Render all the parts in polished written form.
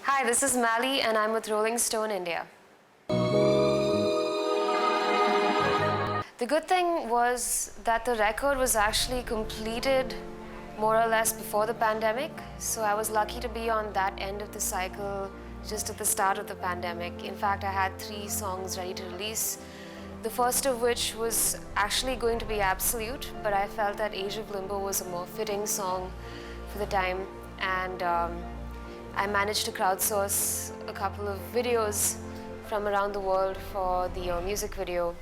Hi, this is Mali and I'm with Rolling Stone India. The good thing was that the record was actually completed more or less before the pandemic, so I was lucky to be on that end of the cycle just at the start of the pandemic. In fact, I had 3 songs ready to release, the first of which was actually going to be Absolute, but I felt that Age of Limbo was a more fitting song for the time, and I managed to crowdsource a couple of videos from around the world for the music video.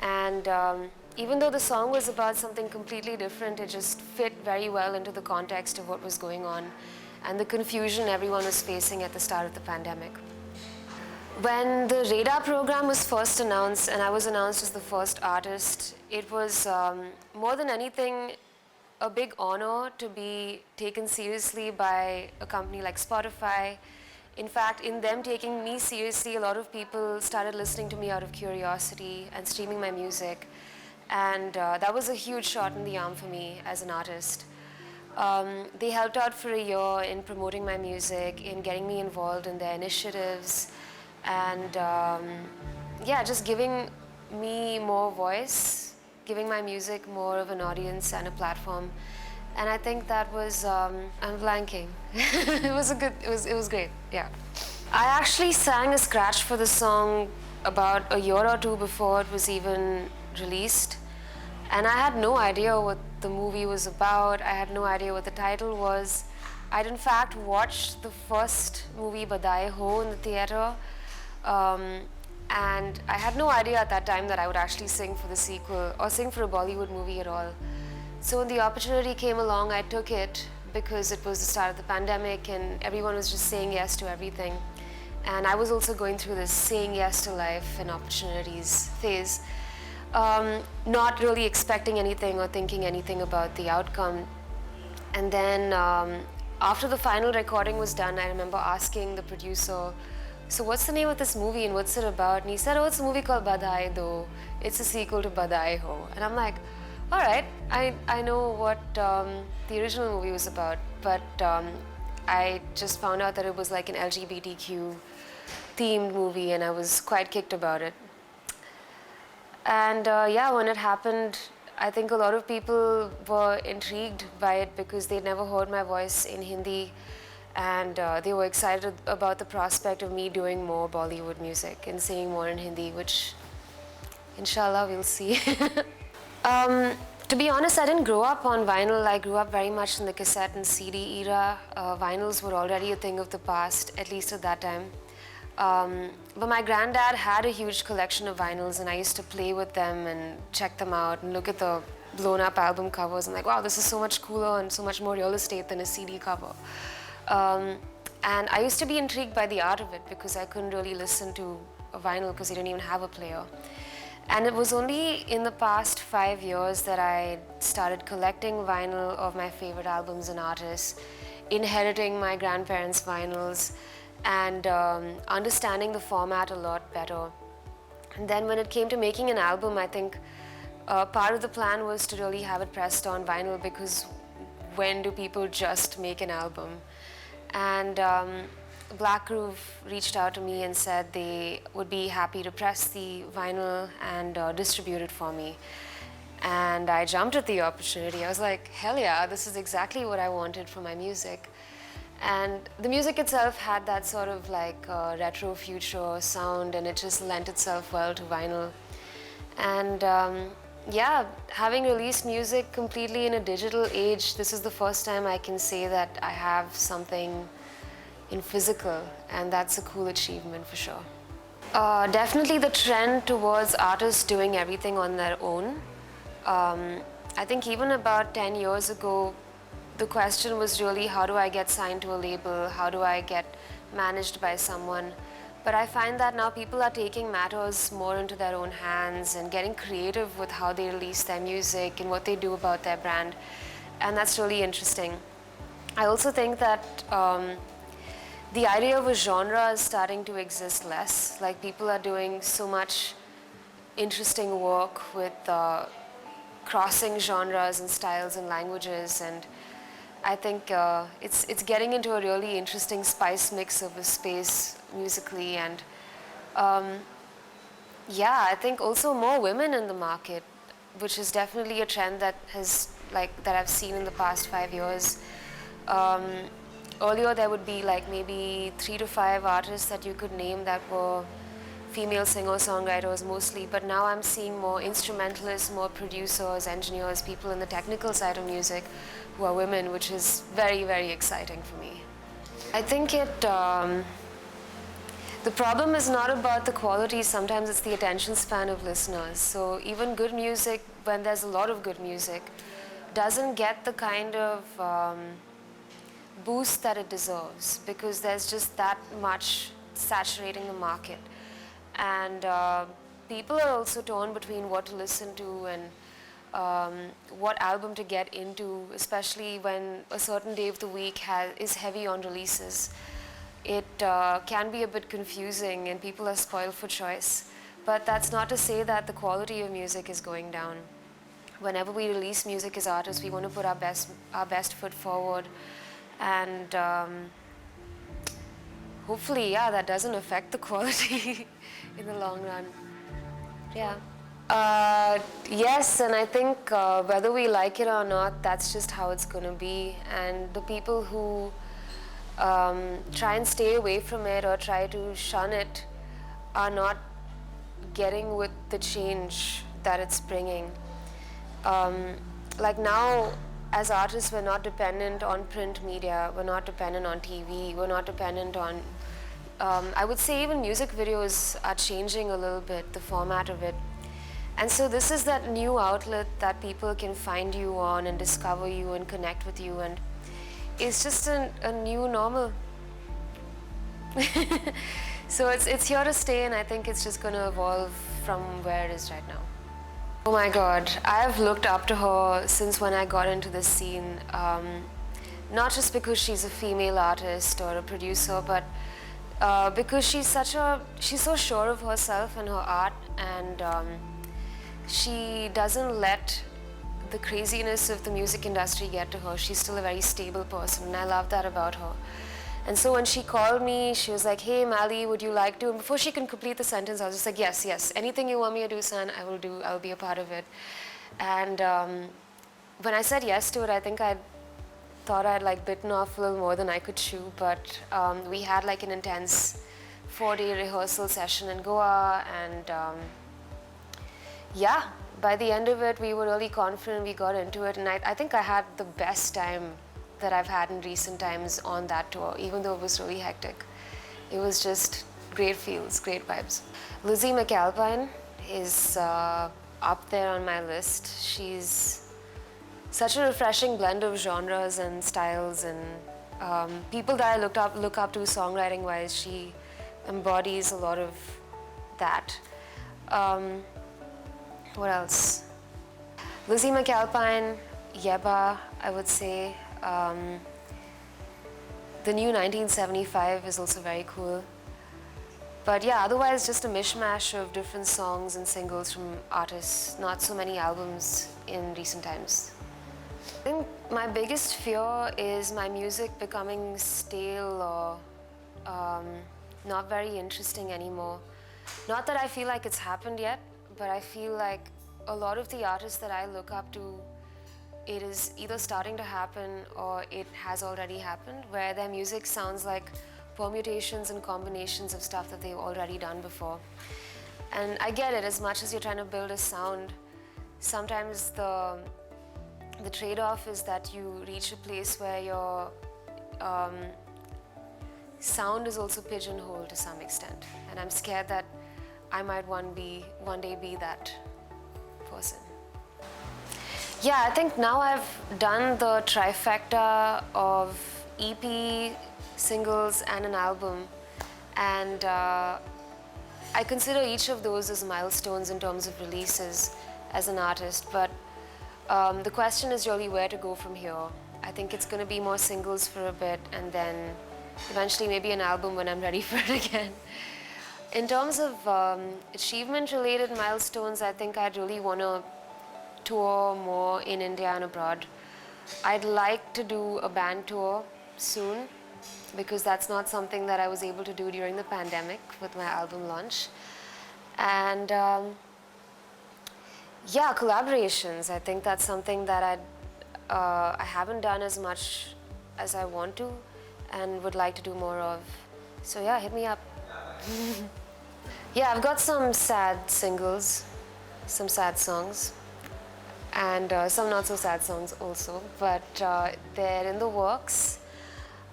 And even though the song was about something completely different, it just fit very well into the context of what was going on and the confusion everyone was facing at the start of the pandemic. When the Radar program was first announced and I was announced as the first artist, it was more than anything a big honor to be taken seriously by a company like Spotify. In fact, in them taking me seriously, a lot of people started listening to me out of curiosity and streaming my music. And that was a huge shot in the arm for me as an artist. They helped out for a year in promoting my music, in getting me involved in their initiatives, and yeah, just giving me more voice, giving my music more of an audience and a platform. And I think that was, I'm blanking. It was great, yeah. I actually sang a scratch for the song about a year or two before it was even released. And I had no idea what the movie was about. I had no idea what the title was. I'd in fact watched the first movie Badai Ho in the theater. And I had no idea at that time that I would actually sing for the sequel or sing for a Bollywood movie at all. So when the opportunity came along, I took it because it was the start of the pandemic and everyone was just saying yes to everything. And I was also going through this saying yes to life and opportunities phase, not really expecting anything or thinking anything about the outcome. And then after the final recording was done, I remember asking the producer, so what's the name of this movie and what's it about? And he said, oh, it's a movie called Badai Do. It's a sequel to Badai Ho. And I'm like, all right, I know what the original movie was about, but I just found out that it was like an LGBTQ themed movie and I was quite kicked about it. And yeah, when it happened, I think a lot of people were intrigued by it because they'd never heard my voice in Hindi, and they were excited about the prospect of me doing more Bollywood music and singing more in Hindi, which inshallah we'll see. To be honest, I didn't grow up on vinyl. I grew up very much in the cassette and CD era. Vinyls were already a thing of the past, at least at that time. But my granddad had a huge collection of vinyls and I used to play with them and check them out and look at the blown up album covers and like, wow, this is so much cooler and so much more real estate than a CD cover. And I used to be intrigued by the art of it because I couldn't really listen to a vinyl because they didn't even have a player. And it was only in the past 5 years that I started collecting vinyl of my favorite albums and artists, inheriting my grandparents' vinyls, and understanding the format a lot better. And then when it came to making an album, I think part of the plan was to really have it pressed on vinyl because when do people just make an album? And Black Groove reached out to me and said they would be happy to press the vinyl and distribute it for me. And I jumped at the opportunity. I was like, hell yeah, this is exactly what I wanted for my music. And the music itself had that sort of like retro future sound and it just lent itself well to vinyl. And yeah, having released music completely in a digital age, this is the first time I can say that I have something in physical, and that's a cool achievement for sure. Definitely the trend towards artists doing everything on their own. I think even about 10 years ago, the question was really how do I get signed to a label, how do I get managed by someone. But I find that now people are taking matters more into their own hands and getting creative with how they release their music and what they do about their brand. And that's really interesting. I also think that the idea of a genre is starting to exist less. Like people are doing so much interesting work with crossing genres and styles and languages, and I think it's getting into a really interesting spice mix of a space musically, and yeah, I think also more women in the market, which is definitely a trend that has that I've seen in the past 5 years. Um, Earlier there would be like maybe 3 to 5 artists that you could name that were female singer-songwriters mostly, but now I'm seeing more instrumentalists, more producers, engineers, people in the technical side of music who are women, which is very, very exciting for me. I think the problem is not about the quality, sometimes it's the attention span of listeners. So even good music, when there's a lot of good music, doesn't get the kind of boost that it deserves, because there's just that much saturating the market. And people are also torn between what to listen to and what album to get into, especially when a certain day of the week is heavy on releases. It can be a bit confusing and people are spoiled for choice. But that's not to say that the quality of music is going down. Whenever we release music as artists, we want to put our best foot forward, and hopefully, yeah, that doesn't affect the quality in the long run. Yeah. Yes, and I think whether we like it or not, that's just how it's going to be. And the people who try and stay away from it or try to shun it are not getting with the change that it's bringing. Like now, as artists, we're not dependent on print media, we're not dependent on TV, we're not dependent on, I would say even music videos are changing a little bit, the format of it. And so this is that new outlet that people can find you on and discover you and connect with you, and it's just a new normal. So it's here to stay, and I think it's just going to evolve from where it is right now. Oh my God, I've looked up to her since when I got into this scene. Not just because she's a female artist or a producer, but because she's so sure of herself and her art, and she doesn't let the craziness of the music industry get to her. She's still a very stable person, and I love that about her. And so when she called me, she was like, "Hey, Mali, would you like to?" And before she can complete the sentence, I was just like, "Yes, yes. Anything you want me to do, son, I will do. I'll be a part of it." And when I said yes to it, I think I thought I'd like bitten off a little more than I could chew. But we had like an intense 4-day rehearsal session in Goa, and yeah, by the end of it, we were really confident. We got into it, and I think I had the best time that I've had in recent times on that tour, even though it was really hectic. It was just great feels, great vibes. Lizzie McAlpine is up there on my list. She's such a refreshing blend of genres and styles, and people that I look up to songwriting wise. She embodies a lot of that. What else? Lizzie McAlpine, Yeba, I would say. The new 1975 is also very cool. But yeah, otherwise just a mishmash of different songs and singles from artists, not so many albums in recent times. I think my biggest fear is my music becoming stale or not very interesting anymore. Not that I feel like it's happened yet, but I feel like a lot of the artists that I look up to, it is either starting to happen or it has already happened, where their music sounds like permutations and combinations of stuff that they've already done before. And I get it, as much as you're trying to build a sound, sometimes the trade-off is that you reach a place where your sound is also pigeonholed to some extent. And I'm scared that I might one day be that person. Yeah, I think now I've done the trifecta of EP, singles, and an album. And I consider each of those as milestones in terms of releases as an artist. But the question is really where to go from here. I think it's going to be more singles for a bit, and then eventually maybe an album when I'm ready for it again. In terms of achievement-related milestones, I think I'd really want to tour more in India and abroad. I'd like to do a band tour soon because that's not something that I was able to do during the pandemic with my album launch. And yeah, collaborations. I think that's something that I haven't done as much as I want to and would like to do more of. So yeah, hit me up. Yeah, I've got some sad singles, some sad songs, and some not so sad songs also, but they're in the works.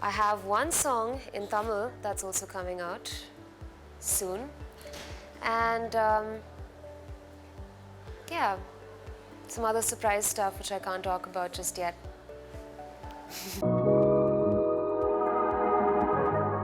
I have one song in Tamil that's also coming out soon, and yeah, some other surprise stuff which I can't talk about just yet.